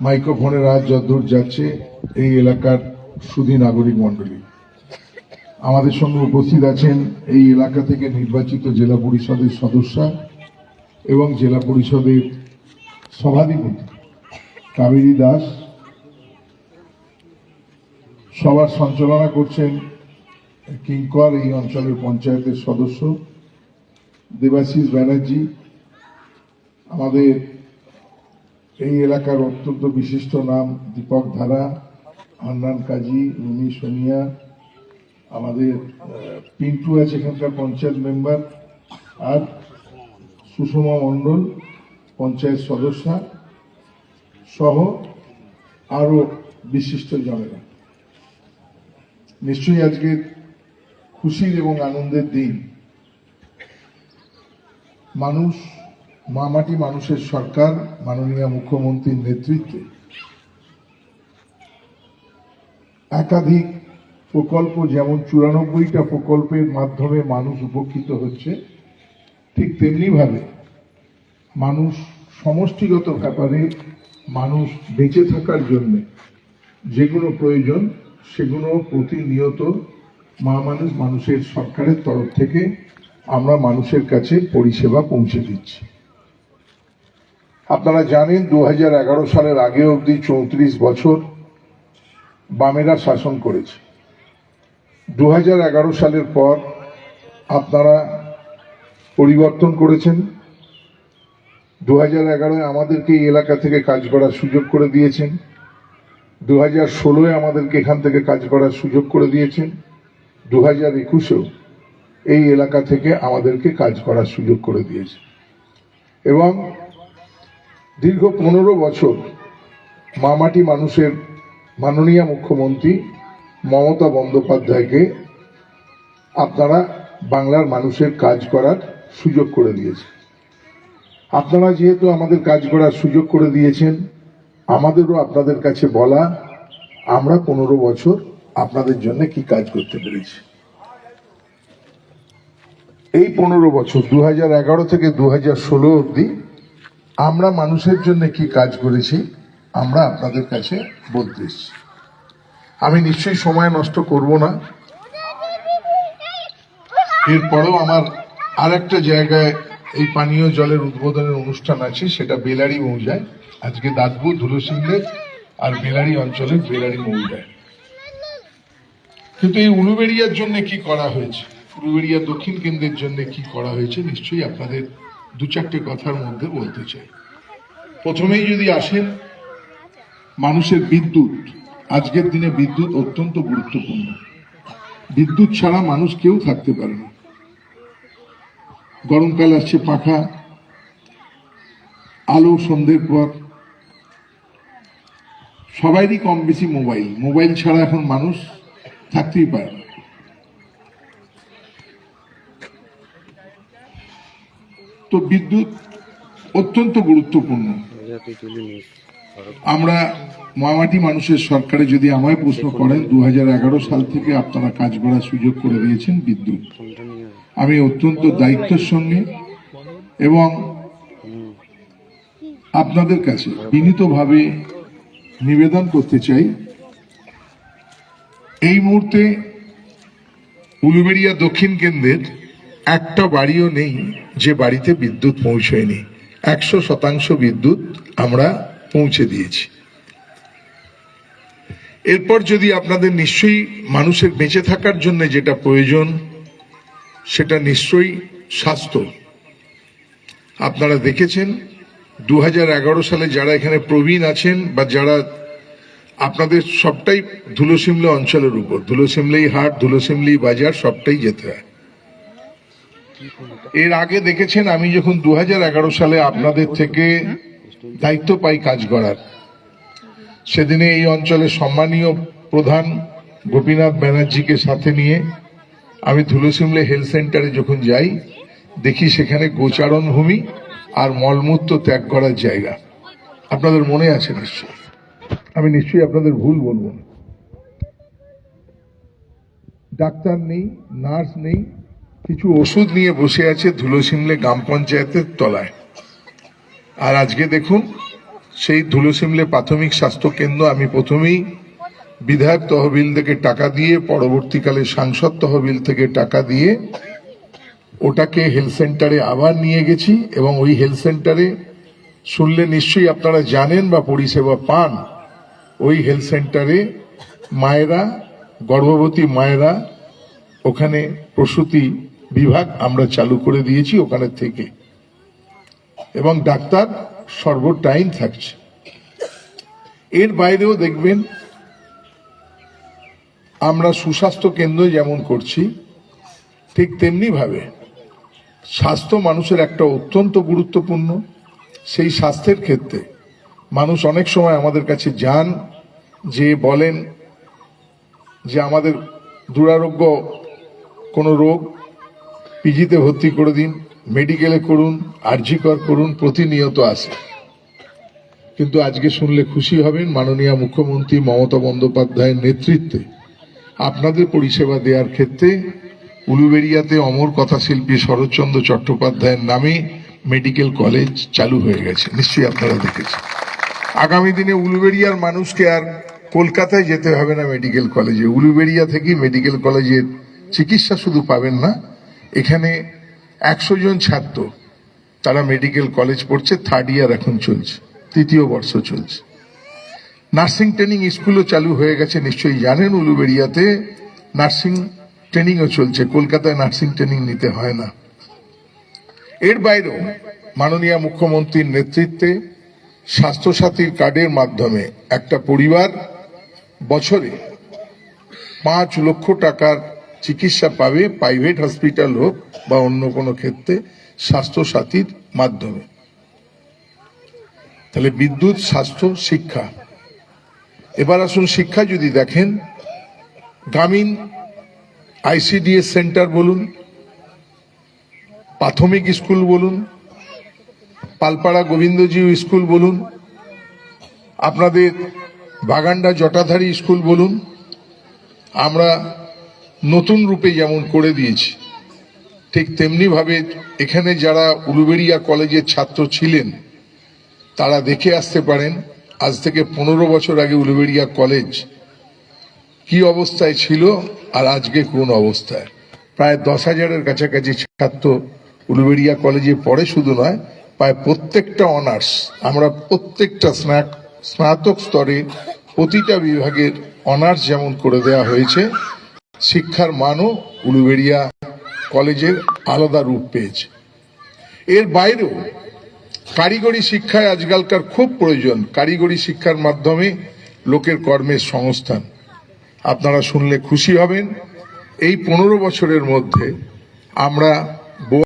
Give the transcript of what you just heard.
মাইক্রোফোনের আজ যতদূর যাচ্ছে এই এলাকার সুধী নাগরিক মণ্ডলী, আমাদের সঙ্গে উপস্থিত আছেন এই এলাকা থেকে নির্বাচিত জেলা পরিষদের সদস্য এবং জেলা পরিষদের সভাধিপতি কাবেরী দাস। সভার সঞ্চালনা করছেন কিঙ্কর এই অঞ্চলের পঞ্চায়েতের সদস্য দেবাশিস ব্যানার্জি। আমাদের এই এলাকার অত্যন্ত বিশিষ্ট নাম দীপক ধারা, হান্নান কাজী, রুমি সোনিয়া, আমাদের পিন্টু আছে এখানকার পঞ্চায়েত মেম্বার, আর সুষমা মণ্ডল পঞ্চায়েত সদস্য সহ আরো বিশিষ্ট জনেরা। নিশ্চয়ই আজকে খুশির এবং আনন্দের দিন। মানুষ, মামাটি মানুষের সরকার মাননীয় মুখ্যমন্ত্রীর নেতৃত্বে একাধিক প্রকল্প, যেমন 94টা প্রকল্পের মাধ্যমে মানুষ উপকৃত হচ্ছে, ঠিক তেমনি ভাবে মানুষ সমষ্টিগত ব্যাপারে মানুষ বেঁচে থাকার জন্য যেগুলো প্রয়োজন সেগুলো প্রতিনিয়ত মানুষের সরকারের তরফ থেকে আমরা মানুষের কাছে পরিষেবা পৌঁছে দিচ্ছি। আপনারা জানেন 2011 সালের আগে অবধি 34 বছর বামেরা শাসন করেছে। 2011 সালের পর আপনারা পরিবর্তন করেছেন। 2011 আমাদেরকে এই এলাকা থেকে কাজ করার সুযোগ করে দিয়েছেন। 2016 আমাদেরকে এখান থেকে কাজ করার সুযোগ করে দিয়েছেন। 2021 এই এলাকা থেকে আমাদেরকে কাজ করার সুযোগ করে দিয়েছে এবং দীর্ঘ 15 বছর মামাটি মানুষের মাননীয় মুখ্যমন্ত্রী মমতা বন্দ্যোপাধ্যায়কে আপনারা বাংলার মানুষের কাজ করার সুযোগ করে দিয়েছেন। আপনারা যেহেতু আমাদের কাজ করার সুযোগ করে দিয়েছেন, আমাদেরও আপনাদের কাছে বলা, আমরা 15 বছর আপনাদের জন্য কি কাজ করতে পেরেছি। এই 15 বছর 2011 থেকে 2016 অবধি আমরা মানুষের জন্য কি কাজ করেছি আমরা আপনাদের কাছে বলতে এসেছি। আমি নিশ্চয়ই সময় নষ্ট করব না। এরপরেও আমার আরেকটা জায়গায় এই পানীয় জলের উদ্বোধনের অনুষ্ঠান আছে, সেটা বেলারি মৌজায়। আজকে দাঁতপুর, ধুলোসিংড়ে আর বেলারি অঞ্চলের বেলারি মৌজায়। কিন্তু এই উলুবেড়িয়ার জন্য কি করা হয়েছে, উলুবেড়িয়া দক্ষিণ কেন্দ্রের জন্য কি করা হয়েছে, নিশ্চয়ই আপনাদের 2-4টে কথার মধ্যে বলতে চাই। প্রথমেই যদি আসেন মানুষের বিদ্যুৎ, আজকের দিনে বিদ্যুৎ অত্যন্ত গুরুত্বপূর্ণ। বিদ্যুৎ ছাড়া মানুষ কেউ থাকতে পারে না। গরমকাল আসছে, পাখা, আলো সন্ধ্যের পর, সবাইরই কম বেশি মোবাইল ছাড়া এখন মানুষ থাকতেই পারে না। তো বিদ্যুৎ অত্যন্ত গুরুত্বপূর্ণ। আমরা মামাটি মানুষের সরকারে যদি আমায় প্রশ্ন করেন, 2011 সাল থেকে আপনারা কাজ করার সুযোগ করে দিয়েছেন বিদ্যুৎ। আমি অত্যন্ত দায়িত্বের সঙ্গে এবং আপনাদের কাছে বিনীতভাবে নিবেদন করতে চাই, এই মুহূর্তে উলুবেড়িয়া দক্ষিণ কেন্দ্রের একটা বাড়িও নেই যে বাড়িতে বিদ্যুৎ পৌঁছয়নি। 100% বিদ্যুৎ আমরা পৌঁছে দিয়েছি। এরপর যদি আপনাদের নিশ্চয়ই মানুষের বেঁচে থাকার জন্য যেটা প্রয়োজন সেটা নিশ্চয়ই স্বাস্থ্য। আপনারা দেখেছেন 2011 সালে যারা এখানে প্রবীণ আছেন বা যারা, আপনাদের সবটাই ধুলোসিমলা অঞ্চলের উপর, ধুলোসিমলাই হাট, ধুলোসিমলাই বাজার সবটাই যেতে হয়। এর আগে দেখেছেন আমি যখন 2011 সালে আপনাদের থেকে দায়িত্ব পাই কাজ করার, সেদিনে এই অঞ্চলের সম্মানীয় প্রধান গোপীনাথ ব্যানার্জিকে সাথে নিয়ে আমি ধুলোসিমলা হেলথ সেন্টারে যখন যাই, দেখি সেখানে গোচারণ ভূমি আর মলমূত্র ত্যাগ করার জায়গা। আপনাদের মনে আছে নিশ্চয়ই, আমি নিশ্চয়ই আপনাদের ভুল বলবো না। ডাক্তার নেই, নার্স নেই, কিছু ওষুধ নিয়ে বসে আছে ধুলোসিমলা গ্রাম পঞ্চায়েতের তলায়। আর আজকে দেখুন সেই ধুলোসিমলে প্রাথমিক স্বাস্থ্য কেন্দ্র আমি প্রথমেই বিধায়ক তহবিল থেকে টাকা দিয়ে, পরবর্তীকালে সাংসদ তহবিল থেকে টাকা দিয়ে ওটাকে হেলথ সেন্টারে আবার নিয়ে গেছি। এবং ওই হেলথ সেন্টারে শুনলে নিশ্চয়ই আপনারা জানেন বা পরিষেবা পান, ওই হেলথ সেন্টারে মায়েরা, গর্ভবতী মায়েরা, ওখানে প্রসূতি বিভাগ আমরা চালু করে দিয়েছি ওখানে থেকে, এবং ডাক্তার সর্বটাইম থাকছে। এর বাইরেও দেখবেন আমরা সুস্বাস্থ্য কেন্দ্র যেমন করছি, ঠিক তেমনি ভাবে স্বাস্থ্য মানুষের একটা অত্যন্ত গুরুত্বপূর্ণ। সেই স্বাস্থ্যের ক্ষেত্রে মানুষ অনেক সময় আমাদের কাছে যান, যে বলেন যে আমাদের দুরারোগ্য কোনো রোগ পিজিতে ভর্তি করে দিন, মেডিকেলে করুন, আরজিকর করুন, প্রতিনিয়ত আসে। কিন্তু আজকে শুনলে খুশি হবেন, মাননীয় মুখ্যমন্ত্রী মমতা বন্দ্যোপাধ্যায়ের নেতৃত্বে আপনাদের পরিষেবা দেওয়ার ক্ষেত্রে উলুবেড়িয়াতে অমর কথাশিল্পী শরৎচন্দ্র চট্টোপাধ্যায়ের নামে মেডিকেল কলেজ চালু হয়ে গেছে, নিশ্চয়ই আপনারা দেখেছেন। আগামী দিনে উলুবেড়িয়ার মানুষকে আর কলকাতায় যেতে হবে না মেডিকেল কলেজে, উলুবেড়িয়া থেকেই মেডিকেল কলেজের চিকিৎসা শুধু পাবেন না, এখানে 100 জন ছাত্র তারা মেডিকেল কলেজ পড়ছে, 3rd ইয়ার এখন চলছে, 3য় বর্ষ চলছে। নার্সিং ট্রেনিং স্কুলও চালু হয়ে গেছে, নিশ্চয়ই জানেন। উলুবেড়িয়াতে নার্সিং ট্রেনিংও চলছে, কলকাতায় নার্সিং ট্রেনিং নিতে হয় না। এর বাইরেও মাননীয় মুখ্যমন্ত্রীর নেতৃত্বে স্বাস্থ্যসাথীর কার্ডের মাধ্যমে একটা পরিবার বছরে 5 লক্ষ টাকার চিকিৎসা পাবে, প্রাইভেট হসপিটাল হোক বা অন্য কোনো ক্ষেত্রে, স্বাস্থ্যসাথীর মাধ্যমে। তাহলে বিদ্যুৎ, স্বাস্থ্য, শিক্ষা। এবার আসুন শিক্ষা যদি দেখেন, গ্রামীণ আইসিডিএস সেন্টার বলুন, প্রাথমিক স্কুল বলুন, পালপাড়া গোবিন্দজিউ স্কুল বলুন, আপনাদের বাগান্ডা জটাধারী স্কুল বলুন, আমরা নতুন রূপে যেমন করে দিয়েছি, ঠিক তেমনি ভাবে এখানে যারা উলুবেড়িয়া কলেজের ছাত্র ছিলেন তারা দেখে আসতে পারেন আজ থেকে 15 বছর আগে উলুবেড়িয়া কলেজ কি অবস্থায় ছিল আর আজকে কোন অবস্থায়। প্রায় 10,000-এর কাছাকাছি ছাত্র উলুবেড়িয়া কলেজে পড়ে, শুধু নয়, প্রায় প্রত্যেকটা অনার্স, আমরা প্রত্যেকটা স্নাতক স্তরে প্রতিটা বিভাগের অনার্স যেমন করে দেওয়া হয়েছে, শিক্ষার মানও উলুবেড়িয়া কলেজের আলাদা রূপ পেয়েছে। এর বাইরেও কারিগরি শিক্ষায় আজকালকার খুব প্রয়োজন, কারিগরি শিক্ষার মাধ্যমে লোকের কর্মের সংস্থান। আপনারা শুনলে খুশি হবেন, এই 15 বছরের মধ্যে আমরা